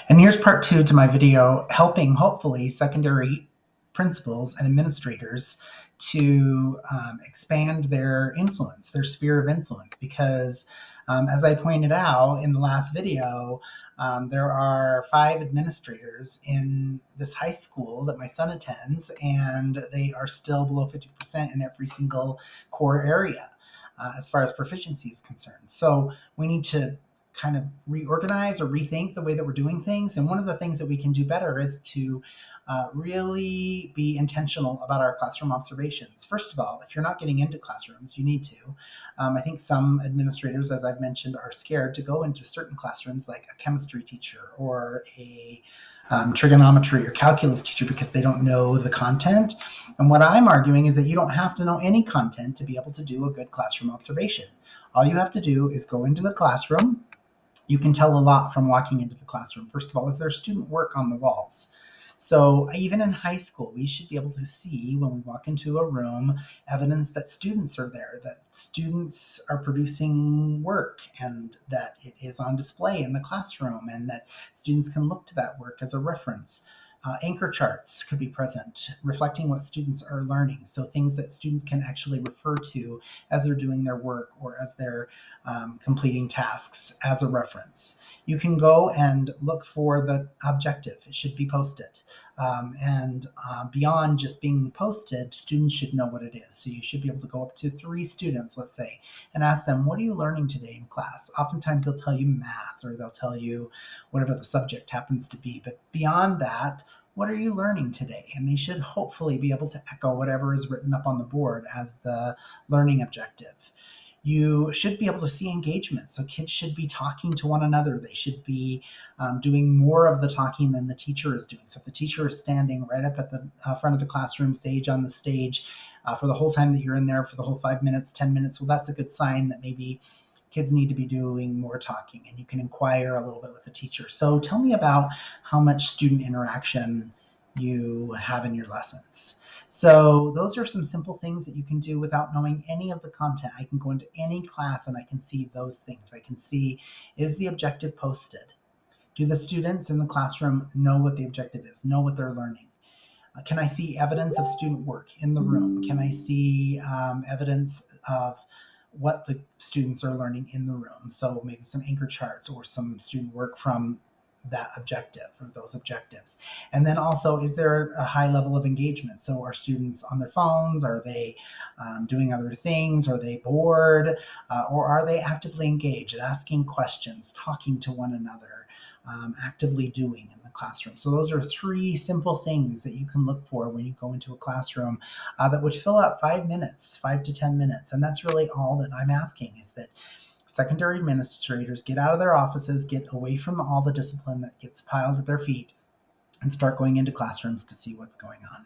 And here's part two to my video, helping hopefully secondary principals and administrators to expand their influence, their sphere of influence. Because as I pointed out in the last video, there are 5 administrators in this high school that my son attends, and they are still below 50% in every single core area as far as proficiency is concerned. So we need to kind of reorganize or rethink the way that we're doing things. And one of the things that we can do better is to really be intentional about our classroom observations. First of all, if you're not getting into classrooms, you need to. I think some administrators, as I've mentioned, are scared to go into certain classrooms like a chemistry teacher or a trigonometry or calculus teacher because they don't know the content. And what I'm arguing is that you don't have to know any content to be able to do a good classroom observation. All you have to do is go into the classroom. You can tell a lot from walking into the classroom. First of all, is there student work on the walls? So even in high school, we should be able to see when we walk into a room evidence that students are there, that students are producing work, and that it is on display in the classroom, and that students can look to that work as a reference. Anchor charts could be present, reflecting what students are learning. So things that students can actually refer to as they're doing their work or as they're completing tasks as a reference. You can go and look for the objective. It should be posted. Beyond just being posted, students should know what it is. So you should be able to go up to 3 students, let's say, and ask them, what are you learning today in class? Oftentimes they'll tell you math, or they'll tell you whatever the subject happens to be. But beyond that, what are you learning today? And they should hopefully be able to echo whatever is written up on the board as the learning objective. You should be able to see engagement. So kids should be talking to one another. They should be doing more of the talking than the teacher is doing. So if the teacher is standing right up at the front of the classroom, sage on the stage for the whole time that you're in there, for the whole 5 minutes, 10 minutes, well, that's a good sign that maybe kids need to be doing more talking, and you can inquire a little bit with the teacher. So tell me about how much student interaction you have in your lessons. So those are some simple things that you can do without knowing any of the content. I can go into any class and I can see those things. I can see, is the objective posted? Do the students in the classroom know what the objective is, know what they're learning? Can I see evidence of student work in the room? Can I see evidence of what the students are learning in the room? So maybe some anchor charts or some student work from that objective or those objectives. And then also, is there a high level of engagement? So are students on their phones? Are they doing other things? Are they bored? Or are they actively engaged, asking questions, talking to one another, actively doing in the classroom? So those are 3 simple things that you can look for when you go into a classroom that would fill up 5 minutes, 5 to 10 minutes. And that's really all that I'm asking, is that secondary administrators get out of their offices, get away from all the discipline that gets piled at their feet, and start going into classrooms to see what's going on.